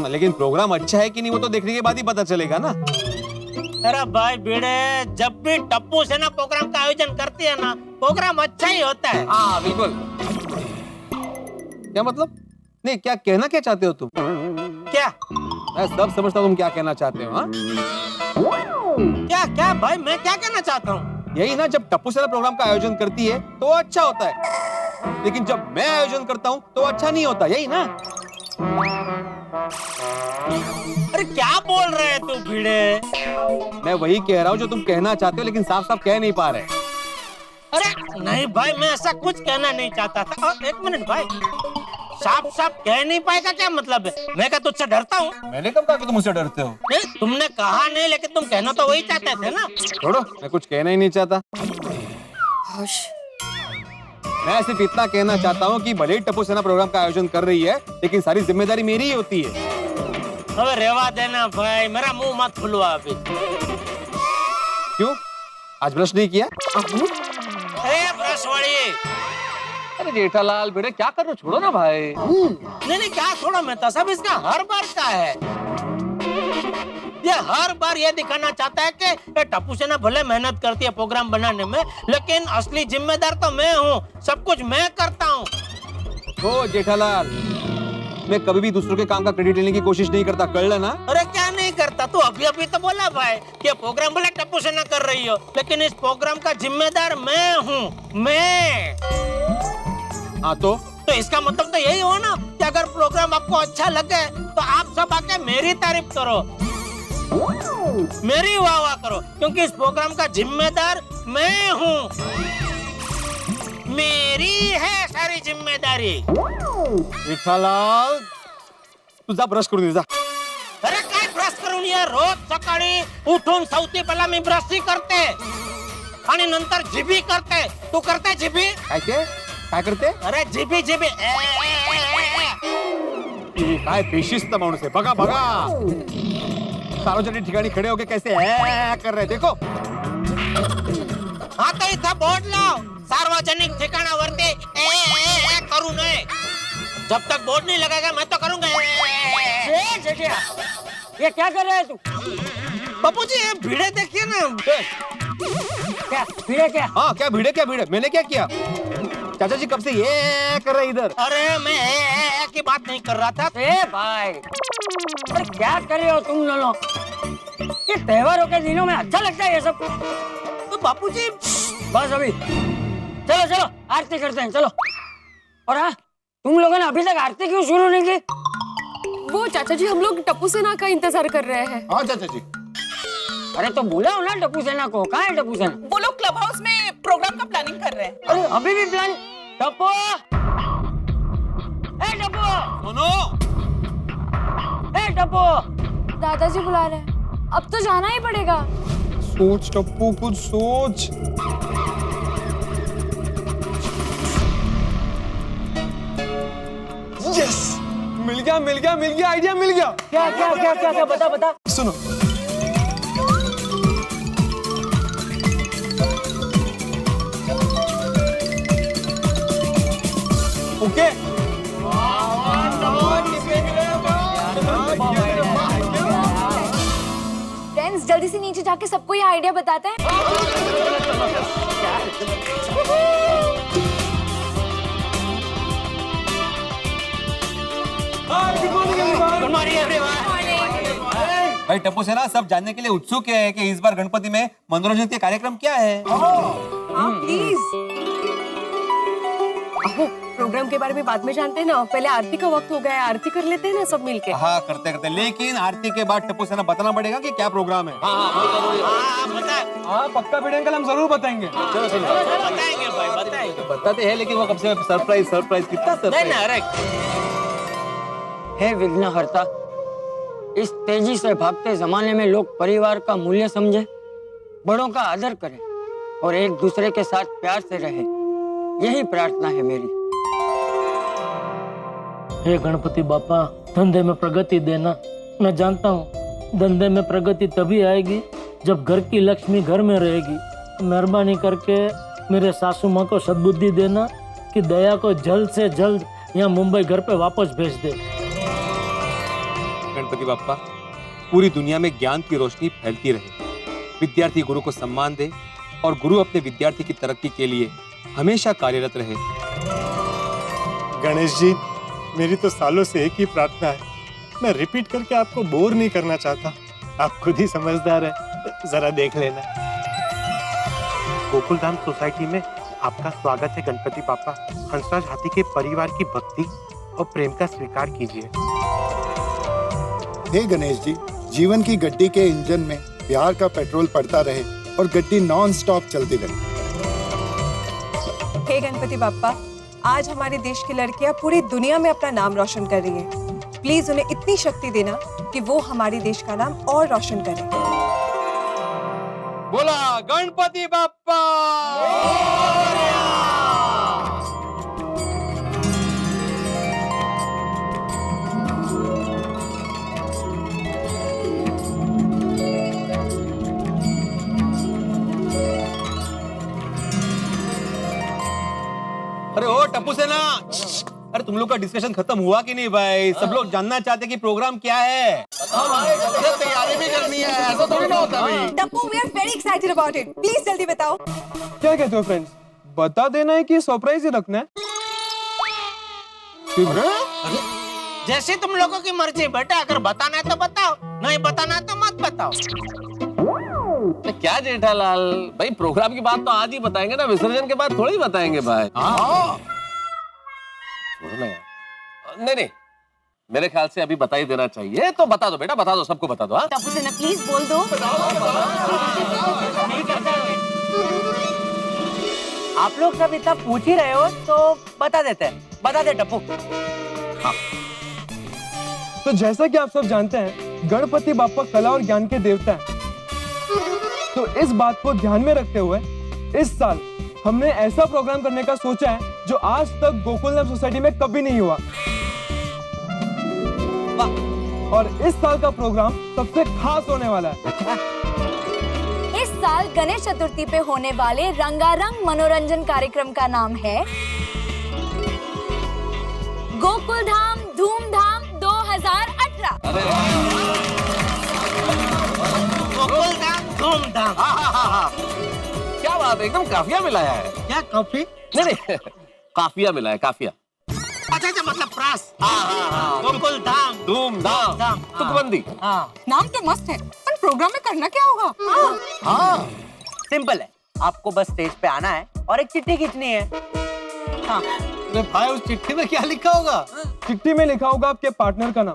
ना, लेकिन प्रोग्राम अच्छा है कि नहीं वो तो देखने के बाद ही पता चलेगा ना। अरे भाई भिड़े, जब भी टप्पू सेना प्रोग्राम का आयोजन करती है ना, प्रोग्राम अच्छा ही होता है। हाँ बिल्कुल। क्या मतलब? नहीं, क्या कहना क्या चाहते हो तुम? क्या मैं सब समझता हूँ तुम क्या कहना चाहते हो। हाँ क्या क्या भाई, मैं क्या कहना चाहता हूँ? यही ना, जब टप्पू सेना प्रोग्राम का आयोजन करती है तो अच्छा होता है, लेकिन जब मैं आयोजन करता हूँ तो अच्छा नहीं होता, यही ना। अरे क्या बोल रहे हैं तू भिड़े? मैं वही कह रहा हूँ जो तुम कहना चाहते हो, लेकिन साफ साफ कह नहीं पा रहे। अरे नहीं भाई, मैं ऐसा कुछ कहना नहीं चाहता था। एक मिनट भाई, साफ साफ कह नहीं पाएगा क्या मतलब है? मैं क्या तुझसे डरता हूँ? मैंने कब कहा कि तुम मुझसे डरते हो? नहीं, तुमने कहा नहीं, लेकिन तुम कहना तो वही चाहते थे ना। छोड़ो, मैं कुछ कहना ही नहीं चाहता। मैं सिर्फ इतना कहना चाहता हूँ कि भले ही टप्पू सेना प्रोग्राम का आयोजन कर रही है, लेकिन सारी जिम्मेदारी मेरी ही होती है। अबे रेवा देना भाई, मेरा मुंह मत खुलवा अभी। क्यों? आज ब्रश नहीं किया? अरे ब्रश वाली। अरे जेठालाल बेटे क्या कर रहे हो? छोड़ो ना भाई। नहीं नहीं, क्या छोड़ो, मैं तो सब इसका हर बार का है। ये हर बार ये दिखाना चाहता है कि टप्पू सेना भले मेहनत करती है प्रोग्राम बनाने में, लेकिन असली जिम्मेदार तो मैं हूँ, सब कुछ मैं करता हूँ। ओ जेठालाल, मैं कभी भी दूसरों के काम का क्रेडिट लेने की कोशिश नहीं करता, कर लेना। अरे क्या नहीं करता? तू अभी अभी तो बोला भाई कि प्रोग्राम भले टप्पू सेना कर रही हो, लेकिन इस प्रोग्राम का जिम्मेदार मैं हूँ, मैं। हाँ तो इसका मतलब तो यही हो ना कि अगर प्रोग्राम आपको अच्छा लगे तो आप सब आके मेरी तारीफ करो, मेरी वाह वाह करो, क्योंकि इस प्रोग्राम का जिम्मेदार मैं हूँ, मेरी है सारी जिम्मेदारी। जेठालाल तू जा ब्रश करून जा। अरे काय ब्रश करून यार, रोज सकाळी उठून सौती पहिला मी ब्रश करते आणि नंतर जिबी करते। तू करते जिबी? काय करते? अरे जिबी जिबी काय बेशिस्त माणूस आहे, बघा बघा सार्वजनिक ठिकाणी खड़े होके कैसे कर रहे, देखो। हाँ तो इथं बोर्ड लाव, सार्वजनिक ठिकाणावरती करू नये। जब तक बोर्ड नहीं लगेगा मैं तो करूंगा। ये क्या कर रहा है तू? बापू जी ये भिड़े देखिए ना। क्या भिड़े? क्या? हाँ क्या भिड़े, क्या भिड़े? मैंने क्या किया? चाचा जी कब से ये कर रहे इधर? अरे मैं की बात नहीं कर रहा था। ए भाई, अरे क्या कर रहे हो तुम दोनों? ये त्योहारों के दिनों में अच्छा लगता है ये सब? तो बापू जी बस अभी चलो चलो आरती करते हैं, चलो। और हाँ, तुम लोगों ने अभी तक आरती क्यों शुरू नहीं की? वो चाचा जी, हम लोग टप्पू सेना का इंतजार कर रहे हैं। हाँ चाचा जी। अरे तो बुलाओ ना टप्पू सेना को। कहाँ है टप्पू सेना? वो लोग क्लब हाउस में प्रोग्राम का प्लानिंग कर रहे हैं। अरे अभी भी प्लान? टप्पू, ए टप्पू, सुनो, ए टप्पू। दादाजी बुला रहे हैं, अब तो जाना ही पड़ेगा। सोच टप्पू, कुछ सोच। यस, मिल गया मिल गया मिल गया, आइडिया मिल गया। क्या क्या क्या क्या क्या? बता बता। सुनो, ओके। फ्रेंड्स जल्दी से नीचे जाके सबको ये आइडिया बताते हैं। Good morning everyone. भाई टप्पू सेना सब जानने के लिए उत्सुक है कि इस बार गणपति में मनोरंजन के कार्यक्रम क्या है। प्लीज प्रोग्राम के बारे में बाद में जानते हैं ना, पहले आरती का वक्त हो गया है, आरती कर लेते हैं ना सब मिलके। हाँ करते करते, लेकिन आरती के बाद टप्पू सेना बताना पड़ेगा कि क्या प्रोग्राम है। हाँ पक्का भिड़े अंकल, हम जरूर बताएंगे। चलो चलो बताएंगे भाई, बताएंगे। बताते हैं, लेकिन वो कब से सरप्राइज कितना नहीं सरप्राइज। ना, अरे हे विघ्नहर्ता, इस तेजी से भागते जमाने में लोग परिवार का मूल्य समझे, बड़ों का आदर करें और एक दूसरे के साथ प्यार से रहे, यही प्रार्थना है मेरी। हे गणपति बापा, धंधे में प्रगति देना। मैं जानता हूँ धंधे में प्रगति तभी आएगी जब घर की लक्ष्मी घर में रहेगी। मेहरबानी करके मेरे सासू माँ को सद्बुद्धि देना कि दया को जल्द से जल्द यहाँ मुंबई घर पे वापस भेज दे। गणपति बाप्पा, पूरी दुनिया में ज्ञान की रोशनी फैलती रहे, विद्यार्थी गुरु को सम्मान दे और गुरु अपने विद्यार्थी की तरक्की के लिए हमेशा कार्यरत रहे। गणेश जी, मेरी तो सालों से एक ही प्रार्थना है, मैं रिपीट करके आपको बोर नहीं करना चाहता। आप खुद ही समझदार है, जरा देख लेना। गोकुलधाम सोसाइटी में आपका स्वागत है गणपति पापा। हंसराज हाथी के परिवार की भक्ति और प्रेम का स्वीकार कीजिए। हे गणेश जी, जीवन की गड्डी के इंजन में प्यार का पेट्रोल पड़ता रहे और गड्डी नॉन स्टॉप चलती रहे। हे गणपति बाप्पा, आज हमारे देश की लड़कियां पूरी दुनिया में अपना नाम रोशन कर रही हैं। प्लीज उन्हें इतनी शक्ति देना कि वो हमारे देश का नाम और रोशन करें। बोला गणपति बाप्पा। अरे ओ टप्पू सेना, अरे तुम लोग का डिस्कशन खत्म हुआ कि नहीं भाई? सब लोग जानना चाहते कि प्रोग्राम क्या है। तैयारी भी करनी है, ऐसा थोड़ी ना होता भाई। Tappu, we are very excited about it. Please जल्दी बताओ। क्या कहते हो फ्रेंड्स? बता देना है कि सरप्राइज ही रखना है? जैसे तुम लोगों की मर्जी बेटा, अगर बताना है तो बताओ, नहीं बताना है तो मत बताओ। तो क्या जेठालाल भाई, प्रोग्राम की बात तो आज ही बताएंगे ना, विसर्जन के बाद थोड़ी बताएंगे भाई। नहीं नहीं, मेरे ख्याल से अभी बता ही देना चाहिए, तो बता दो बेटा, बता दो, सबको बता दो। हाँ, टप्पू सेना प्लीज बोल दो। आप लोग सब इतना पूछ ही रहे हो तो बता देते हैं। बता दे टप्पू। तो जैसा कि आप सब जानते हैं, गणपति बाप्पा कला और ज्ञान के देवता हैं। तो इस बात को ध्यान में रखते हुए इस साल हमने ऐसा प्रोग्राम करने का सोचा है जो आज तक गोकुलधाम सोसाइटी में कभी नहीं हुआ। और इस साल का प्रोग्राम सबसे खास होने वाला है। इस साल गणेश चतुर्थी पे होने वाले रंगारंग मनोरंजन कार्यक्रम का नाम है गोकुलधाम धूमधाम 2018। गोकुलधाम धूमधाम। क्या बात है, एकदम काफिया मिलाया है। क्या कॉफी? नहीं नहीं, काफिया मिला है, काफिया। अच्छा अच्छा, मतलब प्रास। गोकुलधाम धूमधाम तुकबंदी। नाम तो मस्त है, पर प्रोग्राम में करना क्या होगा? हाँ, सिंपल है, आपको बस स्टेज पे आना है और एक चिट्ठी खींचनी है। हाँ। अरे भाई, उस चिट्ठी में क्या लिखा होगा? चिट्ठी में लिखा होगा आपके पार्टनर का नाम।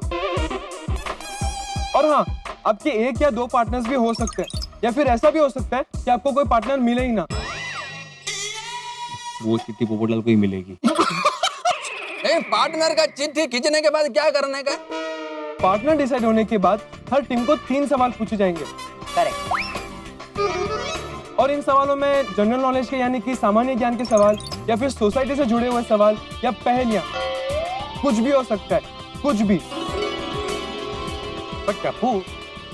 और हाँ, आपके एक या दो पार्टनर्स भी हो सकते हैं, या फिर ऐसा भी हो सकता है कि आपको कोई पार्टनर मिले ही ना। वो चिट्ठी पोपटलाल को ही मिलेगी। पार्टनर का चिट्ठी खींचने के बाद क्या करने का? पार्टनर डिसाइड होने के बाद हर टीम को 3 सवाल पूछे जाएंगे। करेक्ट। और इन सवालों में जनरल नॉलेज के यानी कि सामान्य ज्ञान के सवाल, या फिर सोसाइटी से जुड़े हुए सवाल, या पहेलियां, कुछ भी हो सकता है, कुछ भी। पर टप्पू,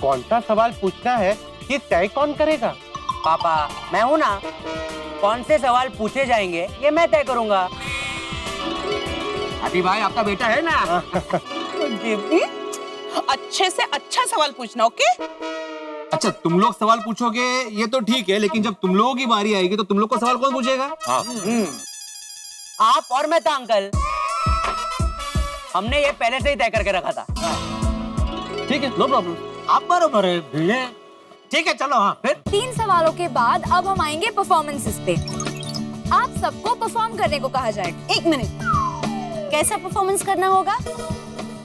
कौन सा सवाल पूछना है ये तय कौन करेगा? पापा, मैं हूँ ना। कौन से सवाल पूछे जाएंगे ये मैं तय करूंगा। अभी भाई आपका बेटा है ना। गिव्वी, अच्छे से अच्छा सवाल पूछना, ओके? अच्छा, तुम लोग सवाल पूछोगे ये तो ठीक है, लेकिन जब तुम लोगों की बारी आएगी तो तुम लोग को सवाल कौन पूछेगा? आप और मैं था अंकल। हमने ये पहले से ही तय करके रखा था। ठीक है, नो प्रॉब्लम। आप बरोबर है भीड़े। ठीक है, चलो। हाँ, फिर 3 सवालों के बाद अब हम आएंगे परफॉर्मेंसेस पे। आप सबको परफॉर्म करने को कहा जाएगा। 1 मिनट, कैसा परफॉर्मेंस करना होगा?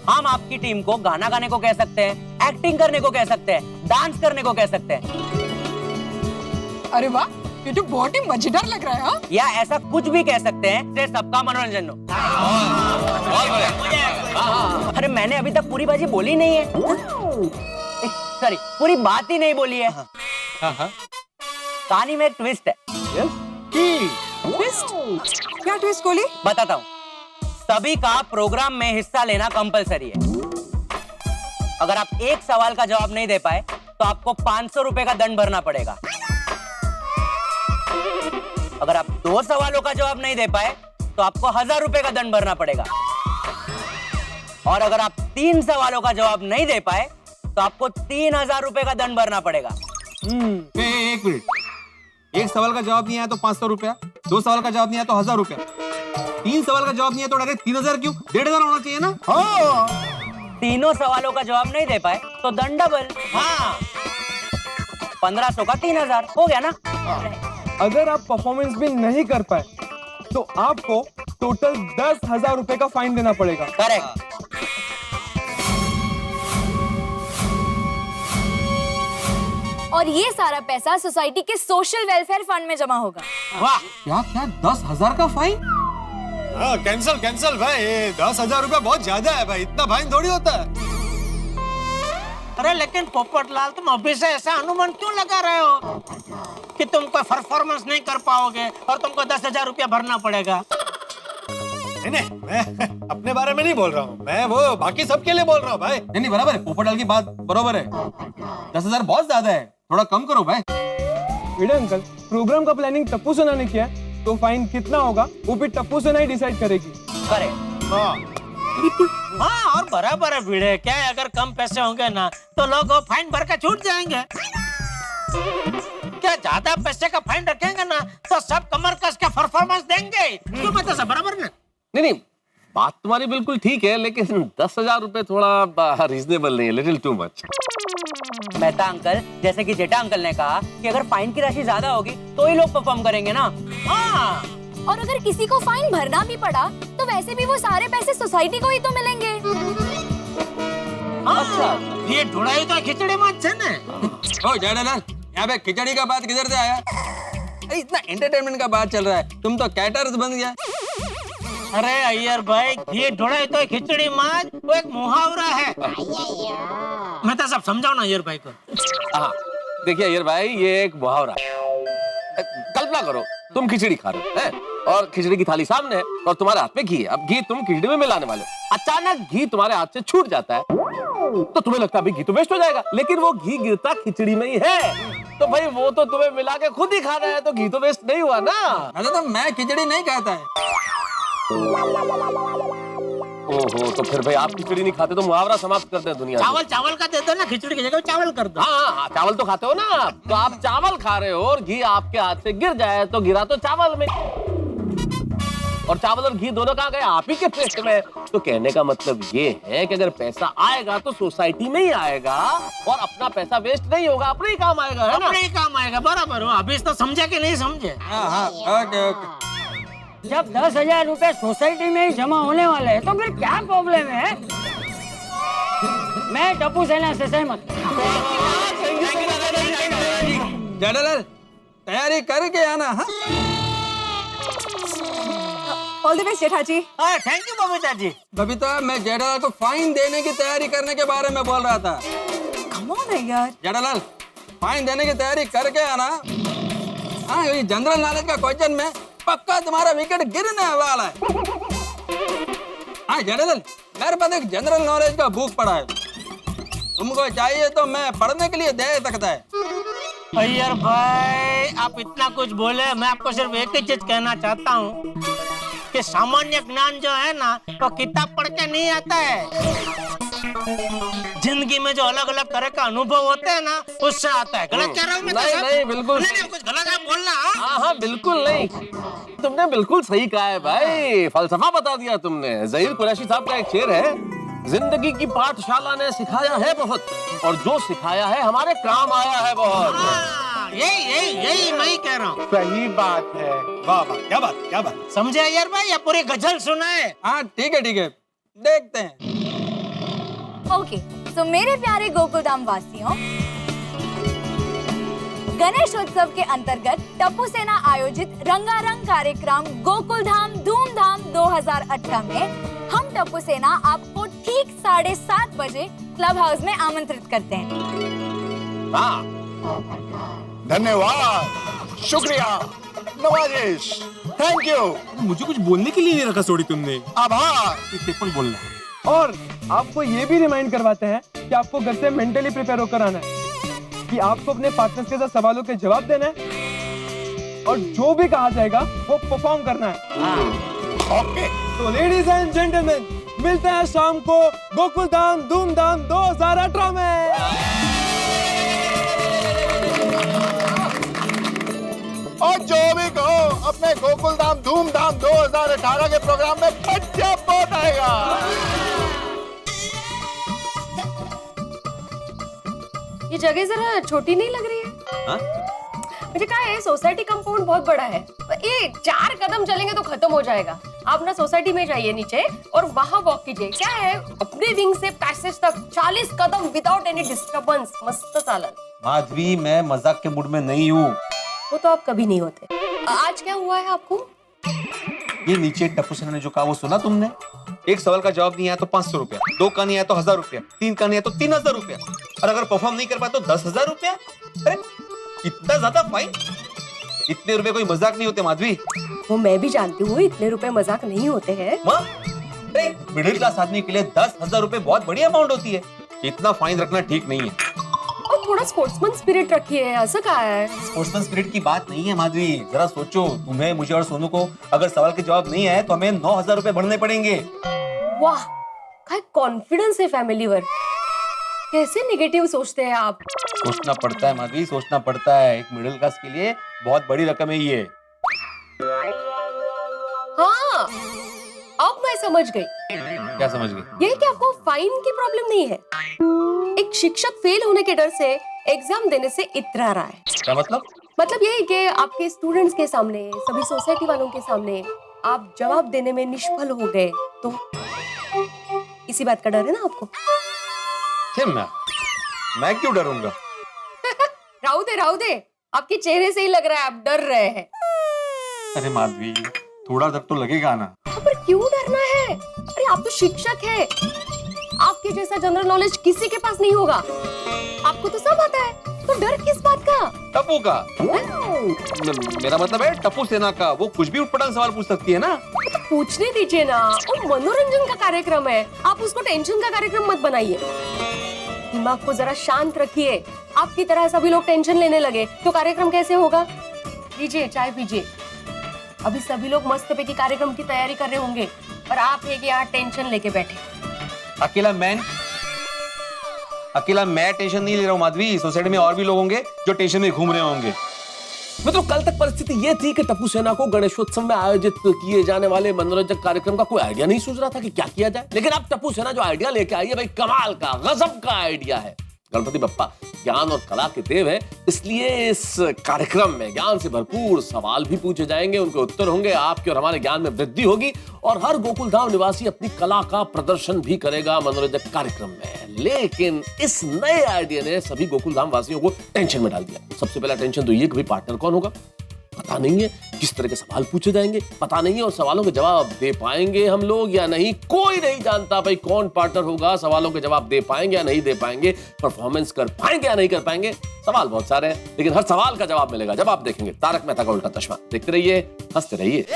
हम आपकी टीम को गाना गाने को कह सकते हैं, एक्टिंग करने को कह सकते हैं, डांस करने को कह सकते हैं। अरे वाह, ये तो बहुत ही मजेदार लग रहा है। हाँ? या ऐसा कुछ भी कह सकते हैं जिससे सबका मनोरंजन हो। अरे मैंने अभी तक पूरी बाजी बोली नहीं है। सॉरी, पूरी बात ही नहीं बोली है। कहानी में एक ट्विस्ट है। ट्विस्ट? क्या ट्विस्ट बोली? बताता हूँ। सभी का प्रोग्राम में हिस्सा लेना कंपलसरी है। अगर आप एक सवाल का जवाब नहीं दे पाए तो आपको 500 रुपए का दंड भरना पड़ेगा। अगर आप 2 सवालों का जवाब नहीं दे पाए तो आपको 1000 रुपए का दंड भरना पड़ेगा। और अगर आप 3 सवालों का जवाब नहीं दे पाए तो आपको 3000 रुपए का दंड भरना पड़ेगा। एक मिनट, एक सवाल का जवाब नहीं आया तो 500 रुपया, 2 सवाल का जवाब नहीं आया तो 1000 रुपया, 3 सवाल का जवाब नहीं आया तो डायरेक्ट 3000 क्यों? 1500 होना चाहिए ना? हाँ। तीनों सवालों का जवाब नहीं दे पाए तो दंड डबल। हाँ। 1500 का 3000 हो गया ना? अगर आप परफॉर्मेंस भी नहीं कर पाए तो आपको टोटल 10,000 रुपए का फाइन देना पड़ेगा। करेक्ट। और ये सारा पैसा सोसाइटी के सोशल वेलफेयर फंड में जमा होगा। वाह, क्या क्या 10,000 का फाइन? हाँ, कैंसल कैंसल भाई, 10,000 रुपया बहुत ज्यादा है भाई, इतना फाइन थोड़ी होता है। अरे लेकिन पोपटलाल, तुम अभी से ऐसा अनुमान क्यों लगा रहे हो कि तुम कोई परफॉर्मेंस नहीं कर पाओगे और तुमको 10,000 रुपया भरना पड़ेगा? नहीं, मैं अपने बारे में नहीं बोल रहा हूँ, मैं वो बाकी सबके लिए बोल रहा हूँ भाई। नहीं बराबर है, पोपटलाल की बात बराबर है। 10,000 बहुत ज्यादा है, थोड़ा कम करो भाई। वीडियो अंकल, प्रोग्राम का प्लानिंग टप्पू सेना ने किया तो फाइन कितना होगा वो भी टप्पू सेना ही डिसाइड करेगी। करेक्ट। हाँ, और बराबर है भिड़े। क्या है, अगर कम पैसे होंगे ना तो लोग फाइन भर के छूट जाएंगे। क्या ज्यादा पैसे का फाइन रखेंगे ना तो सब कमर कस के परफॉर्मेंस देंगे। क्यों बता सब बराबर ना? नहीं, बात तुम्हारी बिल्कुल ठीक है, लेकिन 10,000 रुपए थोड़ा रीजनेबल नहीं है, little too much. Mehta uncle, जैसे कि जेठा अंकल ने कहा कि अगर फाइन की राशि ज्यादा होगी तो ही लोग परफॉर्म करेंगे ना। हाँ। और अगर किसी को फाइन भरना भी पड़ा तो वैसे भी वो सारे पैसे सोसाइटी को ही तो मिलेंगे। अच्छा, ये ढोड़ाई तो खिचड़ी माच है ना। ओ जेठालाल, यहाँ पे खिचड़ी का बात किधर से आया? अरे इतना एंटरटेनमेंट का बात चल रहा है, तुम तो कैटर्स बन गया। अरे अय्यर भाई, ये ढोड़ाई तो खिचड़ी माच वो एक मुहावरा है। मैं तो सब समझाओ ना अय्यर भाई को। हाँ, देखिए अय्यर भाई, ये एक मुहावरा है। कल्पना करो तुम खिचड़ी खा रहे हो हैं? और खिचड़ी की थाली सामने है और तुम्हारे हाथ में घी है। अब घी तुम खिचड़ी में मिलाने वाले हो, अचानक घी तुम्हारे हाथ से छूट जाता है तो तुम्हें लगता है घी तो वेस्ट हो जाएगा, लेकिन वो घी गिरता खिचड़ी में ही है। तो भाई वो तो तुम्हें मिला के खुद ही खाना है, तो घी तो वेस्ट नहीं हुआ ना। अरे तो मैं खिचड़ी नहीं खाता है। ओहो, तो फिर भाई आप खिचड़ी नहीं खाते तो मुहावरा समाप्त कर दे दुनिया। चावल का दे दो ना, खिचड़ी की जगह चावल कर दो। हाँ, चावल तो खाते हो ना, तो आप चावल खा रहे हो और घी आपके हाथ से गिर जाए तो गिरा तो चावल में, और चावल और घी दोनों कहाँ गए? आप ही के पेट में। तो कहने का मतलब ये है कि अगर पैसा आएगा तो सोसाइटी में ही आएगा और अपना पैसा वेस्ट नहीं होगा, अपने ही काम आएगा, है ना? अपने ही काम आएगा, बराबर हो। अभी तो समझे कि नहीं समझे? हाँ, ओके ओके। जब 10,000 रुपए सोसाइटी में ही जमा होने वाले हैं तो फिर क्या प्रॉब्लम है? मैं टप्पू सेना से सहमत। जेठालाल, तैयारी करके आना। हाँ? All the best Jetha ji. Thank you Babita ji. Babita, मैं जेठालाल को फाइन देने की तैयारी करने के बारे में बोल रहा था। कम ऑन यार। जेठालाल, फाइन देने की तैयारी करके आना। हाँ, ये जनरल नॉलेज का क्वेश्चन में पक्का तुम्हारा विकेट गिरने वाला है। हाँ जेठालाल, मेरे पास एक जनरल नॉलेज का बुक पड़ा है, तुमको चाहिए तो मैं पढ़ने के लिए दे सकता है। अय्यर भाई, आप इतना कुछ बोले, मैं आपको सिर्फ एक ही चीज कहना चाहता हूँ कि सामान्य ज्ञान जो है ना वो किताब पढ़ के नहीं आता है। जिंदगी में जो अलग अलग तरह का अनुभव होते हैं ना उससे आता है। गलत कह रहा हूँ मैं? नहीं, बिल्कुल नहीं, कुछ गलत है बोलना। हाँ, बिल्कुल नहीं, तुमने बिल्कुल सही कहा है भाई, फलसफा बता दिया तुमने। ज़हीर कुरैशी साहब का एक शेर है, जिंदगी की पाठशाला ने सिखाया है बहुत और जो सिखाया है हमारे काम आया है बहुत। यही मैं ही कह रहा हूँ। सही बात है। वाह वाह, क्या बात। समझे अय्यर भाई? या पूरी गजल सुनाए? हाँ ठीक है, देखते हैं। ओके, तो मेरे प्यारे गोकुलधाम वासियों, गणेशोत्सव के अंतर्गत टप्पू सेना आयोजित रंगारंग कार्यक्रम गोकुलधाम धूमधाम 2018 में हम टप्पू सेना आपको ठीक 7:30 बजे क्लब हाउस में आमंत्रित करते हैं। धन्यवाद, शुक्रिया, नवाजिश, थैंक यू। मुझे कुछ बोलने के लिए नहीं रखा सोडी तुमने। आभार। बोलना। और आपको ये भी रिमाइंड करवाते हैं कि आपको घर से मेंटली प्रिपेयर होकर आना है, कि आपको अपने पार्टनर्स के साथ सवालों के जवाब देना है और जो भी कहा जाएगा वो परफॉर्म करना है। ओके। तो लेडीज एंड जेंटलमैन, मिलते हैं शाम को गोकुल धाम धूमधाम 2018 में। और जो भी कहो, अपने गोकुल धाम धूमधाम 2018 के प्रोग्राम में बच्चा बहुत आएगा। ये जगह जरा छोटी नहीं लग रही है? हाँ? मुझे कहा है सोसाइटी कंपाउंड बहुत बड़ा है, ये 4 कदम चलेंगे तो खत्म हो जाएगा। आप ना सोसाइटी में जाइए नीचे और वहां वॉक कीजिए। क्या है, अपने विंग से पैसेज तक 40 कदम विदाउट एनी डिस्टरबेंस, मस्त चालन। माधवी, मैं मजाक के मूड में नहीं हूँ। वो तो आप कभी नहीं होते। आज क्या हुआ है आपको? ये नीचे टप्पू सेना ने जो कहा वो सुना तुमने? एक सवाल का जवाब नहीं आया तो 500 रुपया, 2 का नहीं आया तो 1000 रुपया, 3 का नहीं आया तो 3000 रुपया, और अगर परफॉर्म नहीं कर पाए तो 10,000 रुपया। अरे इतना ज्यादा फाइन? इतने रुपए कोई मजाक नहीं होते माधवी। वो मैं भी जानती हूँ, इतने रुपए मजाक नहीं होते हैं। मिडिल क्लास आदमी के लिए 10,000 रुपए बहुत बड़ी अमाउंट होती है। इतना फाइन रखना ठीक नहीं है। और थोड़ा स्पोर्ट्समैन स्पिरिट रखिए, ऐसा कहा है। स्पोर्ट्समैन स्पिरिट की बात नहीं है माधवी, जरा सोचो, तुम्हें, मुझे और सोनू को अगर सवाल के जवाब नहीं आए तो हमें 9,000 रुपए भरने पड़ेंगे। वाह, क्या कॉन्फिडेंस है फैमिली वर्क। कैसे नेगेटिव सोचते हैं आप? सोचना पड़ता है माधवी, सोचना पड़ता है। एक मिडिल क्लास के लिए बहुत बड़ी रकम है ये। हाँ, अब मैं समझ गई। क्या समझ गई? ये कि आपको फाइन की प्रॉब्लम नहीं है, एक शिक्षक फेल होने के डर से एग्जाम देने से इतरा रहा है। क्या मतलब? मतलब ये कि आपके स्टूडेंट्स के सामने, सभी सोसाइटी वालों के सामने आप जवाब देने में निष्फल हो गए तो इसी बात का डर है ना आपको? मैं क्यों डरूंगा? राहु दे, आपके चेहरे से ही लग रहा है आप डर रहे हैं। अरे माधवी, थोड़ा डर तो लगेगा ना। पर क्यों डरना है? अरे आप तो शिक्षक हैं, आपके जैसा जनरल नॉलेज किसी के पास नहीं होगा। आपको तो सब आता है, तो डर किस बात का? टप्पू का? मेरा मतलब है टप्पू सेना का। वो कुछ भी उठपटांग सवाल पूछ सकती है ना। तो पूछने दीजिए ना, वो मनोरंजन का कार्यक्रम है, आप उसको टेंशन का कार्यक्रम मत बनाइए। दिमाग को जरा शांत रखिए। आपकी तरह सभी लोग टेंशन लेने लगे तो कार्यक्रम कैसे होगा? लीजिए चाय पीजिए। अभी सभी लोग मस्त पे की कार्यक्रम की तैयारी कर रहे होंगे और आप है कि यहाँ टेंशन लेके बैठे। अकेला मैं टेंशन नहीं ले रहा हूँ माधवी। सोसाइटी में और भी लोग होंगे जो टेंशन में घूम रहे होंगे। मित्रों, कल तक परिस्थिति ये थी कि टप्पू सेना को गणेशोत्सव में आयोजित किए जाने वाले मनोरंजक कार्यक्रम का कोई आइडिया नहीं सूझ रहा था कि क्या किया जाए। लेकिन अब टप्पू सेना जो आइडिया लेके आई है भाई, कमाल का, गजब का आइडिया है। गणपति बप्पा ज्ञान और कला के देव है, इसलिए इस कार्यक्रम में ज्ञान से भरपूर सवाल भी पूछे जाएंगे, उनके उत्तर होंगे, आपके और हमारे ज्ञान में वृद्धि होगी और हर गोकुल धाम निवासी अपनी कला का प्रदर्शन भी करेगा मनोरंजक कार्यक्रम में। लेकिन इस नए आइडिया ने सभी गोकुल धाम वासियों को टेंशन में डाल दिया। सबसे पहला टेंशन तो ये कि भाई पार्टनर कौन होगा, पता नहीं है। किस तरह के सवाल पूछे जाएंगे पता नहीं है, और सवालों के जवाब दे पाएंगे हम लोग या नहीं, कोई नहीं जानता भाई कौन पार्टनर होगा, सवालों के जवाब दे पाएंगे या नहीं दे पाएंगे, परफॉर्मेंस कर पाएंगे या नहीं कर पाएंगे। सवाल बहुत सारे हैं, लेकिन हर सवाल का जवाब मिलेगा जब आप देखेंगे तारक मेहता का उल्टा चश्मा। देखते रहिए, हंसते रहिए।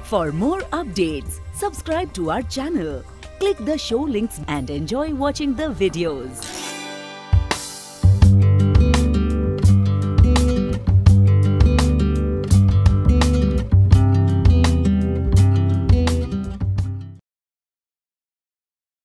For more updates, subscribe to our channel, click the show links and enjoy watching the videos.